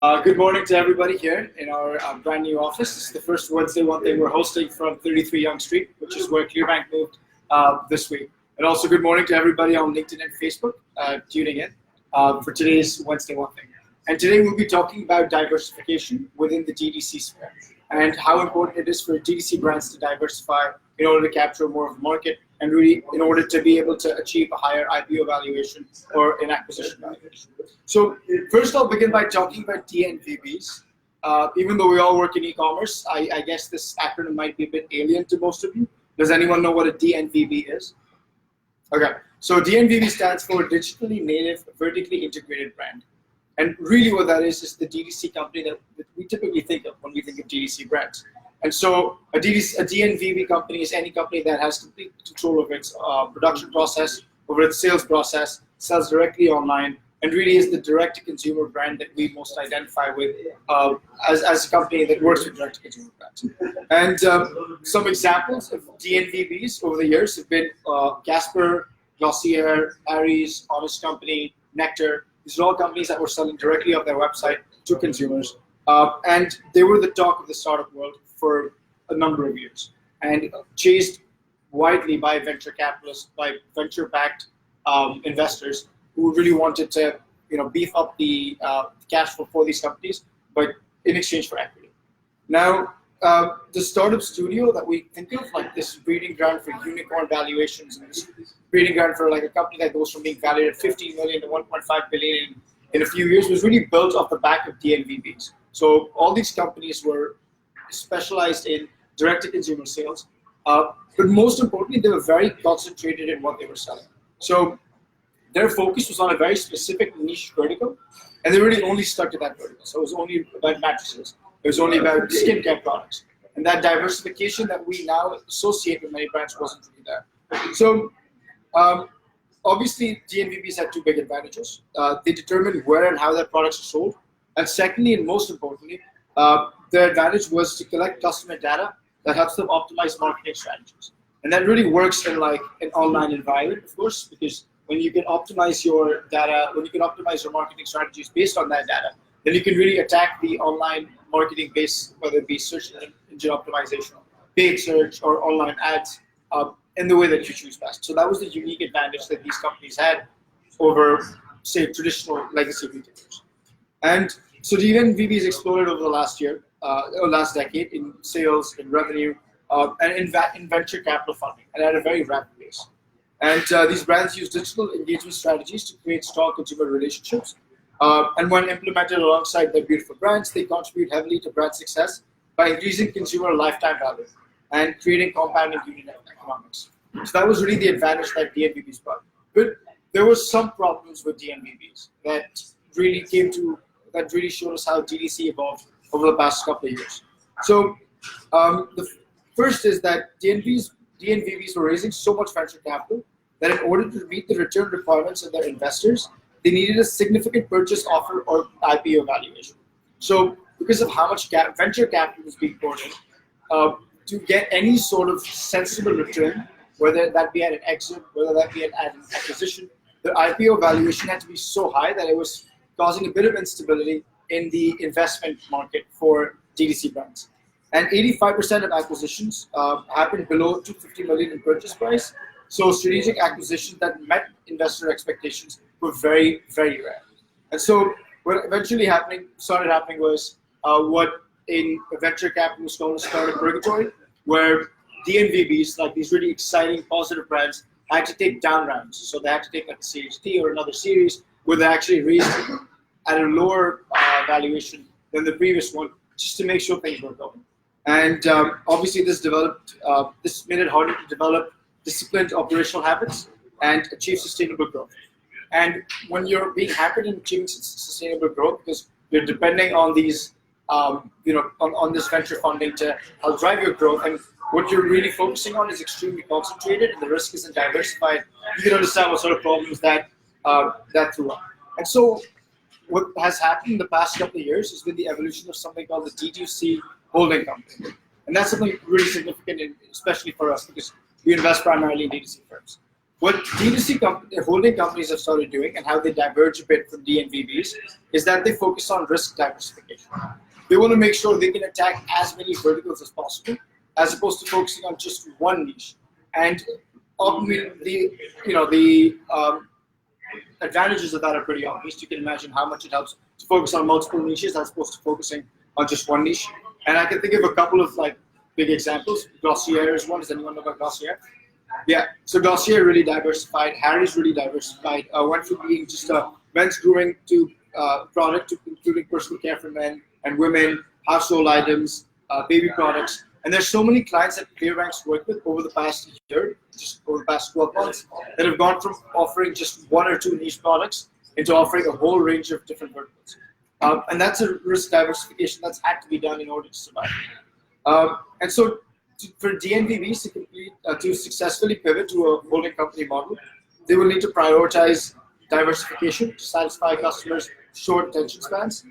Good morning to everybody here in our brand new office. This is the first Wednesday one thing we're hosting from 33 Yonge Street, which is where Clearbanc moved this week. And also good morning to everybody on LinkedIn and Facebook tuning in for today's Wednesday one thing. And today we'll be talking about diversification within the D2C sphere and how important it is for D2C brands to diversify in order to capture more of the market and really in order to be able to achieve a higher IPO valuation or an acquisition valuation. So first I'll begin by talking about DNVBs. Even though we all work in e-commerce, I guess this acronym might be a bit alien to most of you. Does anyone know what a DNVB is? Okay, so DNVB stands for Digitally Native Vertically Integrated Brand. And really what that is the D2C company that we typically think of when we think of D2C brands. And so a DNVB company is any company that has complete control over its production process, over its sales process, sells directly online, and really is the direct-to-consumer brand that we most identify with as a company that works with direct-to-consumer brands. And some examples of DNVBs over the years have been Casper, Glossier, Aries, Honest Company, Nectar. These are all companies that were selling directly off their website to consumers. And they were the talk of the startup world for a number of years and chased widely by venture capitalists, by venture-backed investors who really wanted to beef up the cash flow for these companies, but in exchange for equity. Now, the startup studio that we think of, like this breeding ground for unicorn valuations and this breeding ground for like a company that goes from being valued at 15 million to 1.5 billion in a few years, was really built off the back of DNVBs. So all these companies were specialized in direct-to-consumer sales, but most importantly, they were very concentrated in what they were selling. So their focus was on a very specific niche vertical, and they really only stuck to that vertical. So it was only about mattresses. It was only about skincare products. And that diversification that we now associate with many brands wasn't really there. So obviously, DNVBs had two big advantages. They determined where and how their products are sold. And secondly, and most importantly, their advantage was to collect customer data that helps them optimize marketing strategies. And that really works in like an online environment, of course, because when you can optimize your data, when you can optimize your marketing strategies based on that data, then you can really attack the online marketing base, whether it be search engine optimization, paid search, or online ads, in the way that you choose best. So that was the unique advantage that these companies had over, say, traditional legacy retailers. And so DNVBs exploded over the last year, or last decade, in sales, in revenue, and in venture capital funding, and at a very rapid pace. And these brands use digital engagement strategies to create strong consumer relationships. And when implemented alongside their beautiful brands, they contribute heavily to brand success by increasing consumer lifetime value and creating compounding unit economics. So that was really the advantage that DNVBs brought. But there were some problems with DNVBs that really showed us how D2C evolved over the past couple of years. So the first is that DNVBs were raising so much venture capital that in order to meet the return requirements of their investors, they needed a significant purchase offer or IPO valuation. So because of how much venture capital was being poured in, to get any sort of sensible return, whether that be at an exit, whether that be at an acquisition, the IPO valuation had to be so high that it was causing a bit of instability in the investment market for D2C brands. And 85% of acquisitions happened below 250 million in purchase price. So strategic acquisitions that met investor expectations were very, very rare. And so what eventually started happening was what in venture capital was called a startup purgatory, where DNVBs, like these really exciting, positive brands, had to take down rounds. So they had to take like a Series T or another series where they actually raised at a lower valuation than the previous one, just to make sure things were going. And obviously this made it harder to develop disciplined operational habits and achieve sustainable growth. And when you're being hampered in achieving sustainable growth, because you're depending on these, on this venture funding to help drive your growth, and what you're really focusing on is extremely concentrated, and the risk isn't diversified, you can understand what sort of problems that threw up. And so what has happened in the past couple of years has been the evolution of something called the D2C holding company. And that's something really significant, especially for us, because we invest primarily in D2C firms. What D2C holding companies have started doing and how they diverge a bit from DNVBs is that they focus on risk diversification. They want to make sure they can attack as many verticals as possible, as opposed to focusing on just one niche. And the advantages of that are pretty obvious. You can imagine how much it helps to focus on multiple niches as opposed to focusing on just one niche. And I can think of a couple of like big examples. Glossier is one. Does anyone know about Glossier? Yeah, so Glossier really diversified. Harry's really diversified. Went from being just a men's grooming to product to including personal care for men and women, household items, baby products. And there's so many clients that Clearbanc's worked with over the past year, just over the past 12 months, that have gone from offering just one or two niche products into offering a whole range of different verticals. And that's a risk diversification that's had to be done in order to survive. And so for DNVBs to successfully pivot to a holding company model, they will need to prioritize diversification to satisfy customers' short attention spans,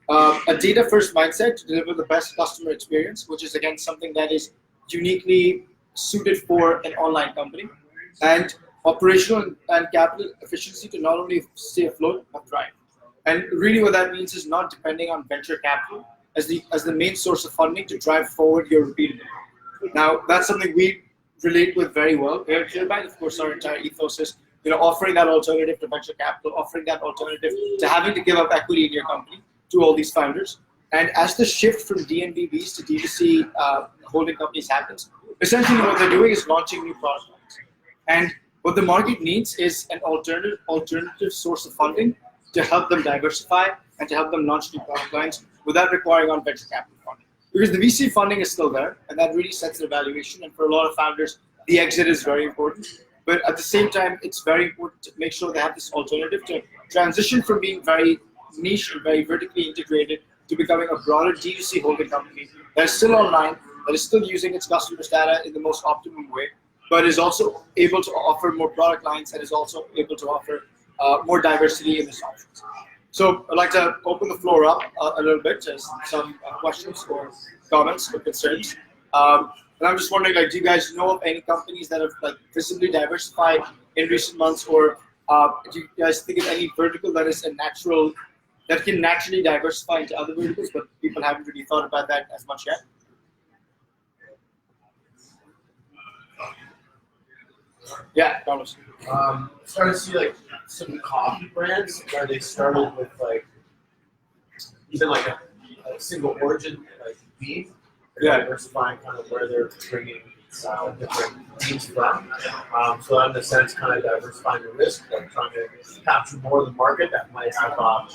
a data-first mindset to deliver the best customer experience, which is again something that is uniquely suited for an online company, and operational and capital efficiency to not only stay afloat but thrive. And really, what that means is not depending on venture capital as the main source of funding to drive forward your repeatability. Now, that's something we relate with very well here at Clearbanc. Of course, our entire ethos is, offering that alternative to venture capital, offering that alternative to having to give up equity in your company to all these founders. And as the shift from DNVBs to D2C holding companies happens, essentially what they're doing is launching new product lines. And what the market needs is an alternative source of funding to help them diversify and to help them launch new product lines without requiring on venture capital funding. Because the VC funding is still there, and that really sets the valuation. And for a lot of founders, the exit is very important. But at the same time, it's very important to make sure they have this alternative to transition from being very niche and very vertically integrated to becoming a broader D2C holding company that is still online, that is still using its customers' data in the most optimum way, but is also able to offer more product lines and is also able to offer more diversity in its options. So I'd like to open the floor up a little bit to some questions or comments or concerns. And I'm just wondering, do you guys know of any companies that have visibly diversified in recent months, or do you guys think of any vertical that is that can naturally diversify into other verticals, but people haven't really thought about that as much yet? Yeah, Carlos. Started to see some coffee brands where they started with even a single origin bean, diversifying kind of where they're bringing different beans from. So in a sense, kind of diversifying the risk, trying to capture more of the market that might have a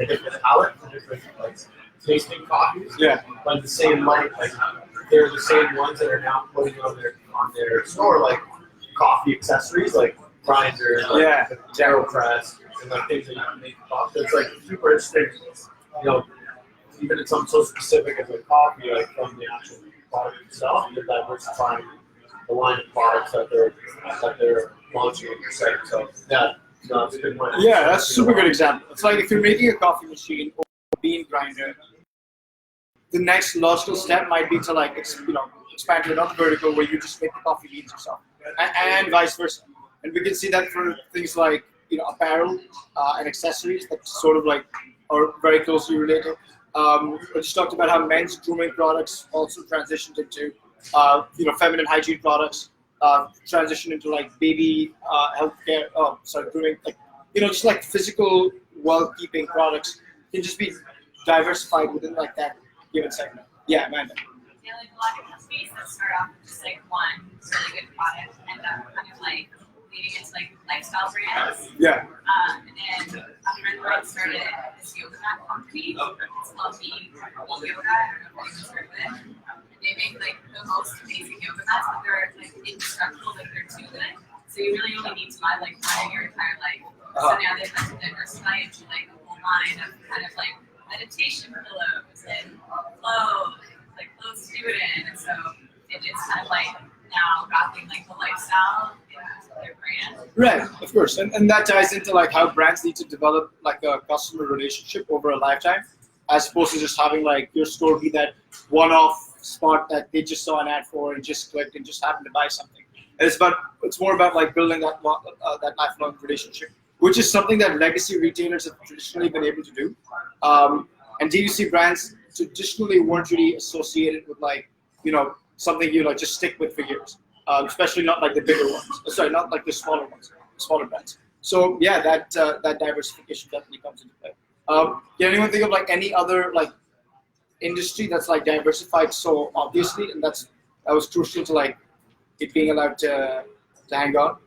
different palate for different tasting coffees. Yeah. But at the same they're the same ones that are now putting on their store coffee accessories grinder, AeroPress, and things that you can make coffee. It's super interesting. Even it's something so specific as coffee, from the actual product itself, they're diversifying the line of products that they're launching on your site. So that's a good point. Yeah, that's a super good example. It's if you're making a coffee machine or a bean grinder, the next logical step might be to expand to another vertical where you just make the coffee beans yourself, and vice versa. And we can see that for things like apparel and accessories that sort of are very closely related. We just talked about how men's grooming products also transitioned into feminine hygiene products, transitioned into baby healthcare. Grooming. Just physical well-keeping products can just be diversified within that given segment. Yeah, Amanda. Yeah, a lot of companies that start off with just one really good product end up kind of leading into lifestyle brands. Yeah. And a friend of mine started this yoga mat company. It's called D2C yoga. I don't know if you've heard of it. They make the most amazing yoga mats, but they're indestructible, they're too good. So you really only need to buy one in your entire life. So now they've had to diversify into a whole line of kind of meditation pillows and clothes, clothes to do it in. And so it's kind of now wrapping the lifestyle into their brand. Right, of course, and that ties into how brands need to develop a customer relationship over a lifetime, as opposed to just having your store be that one-off spot that they just saw an ad for and just clicked and just happened to buy something. And it's more about like building that lifelong relationship, which is something that legacy retailers have traditionally been able to do. And D2C brands traditionally weren't really associated with like, something you like just stick with for years, especially not like the bigger ones. Sorry, not like the smaller ones, smaller brands. So yeah, that diversification definitely comes into play. Can anyone think of like any other like industry that's like diversified so obviously, and that was crucial to like it being allowed to hang on?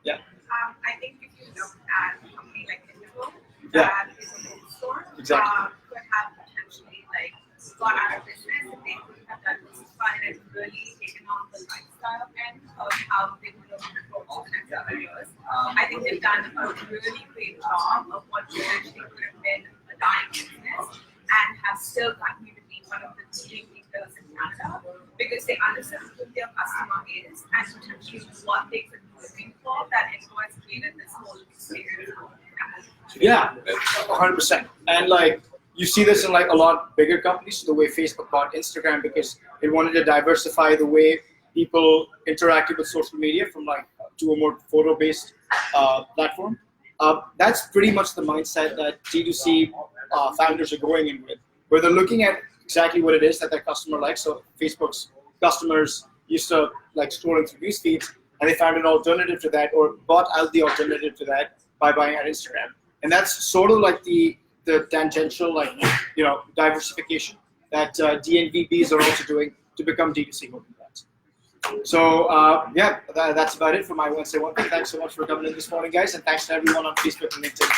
Yeah. I think if you look at a company like Indigo, that is a bookstore, Exactly. could have potentially like gone out of business if they could have diversified and really taken on the lifestyle end of how they would have for all the next several years. I think they've done a really great job of what potentially could have been a dying business and have still continued to be one of the leading retailers in Canada because they understand who their customer is and potentially what they could be looking for that influence created this whole experience. Yeah, 100%. And like you see this in like a lot bigger companies, the way Facebook bought Instagram because it wanted to diversify the way people interacted with social media from like to a more photo-based platform. That's pretty much the mindset that D2C founders are going in with, where they're looking at exactly what it is that their customer likes. So Facebook's customers used to like scrolling through news feeds, and they found an alternative to that, or bought out the alternative to that by buying on Instagram. And that's sort of like the tangential, like diversification that DNVBs are also doing to become D2C moving brands. So yeah, that's about it for my Wednesday one thing. Thanks so much for coming in this morning, guys, and thanks to everyone on Facebook and LinkedIn.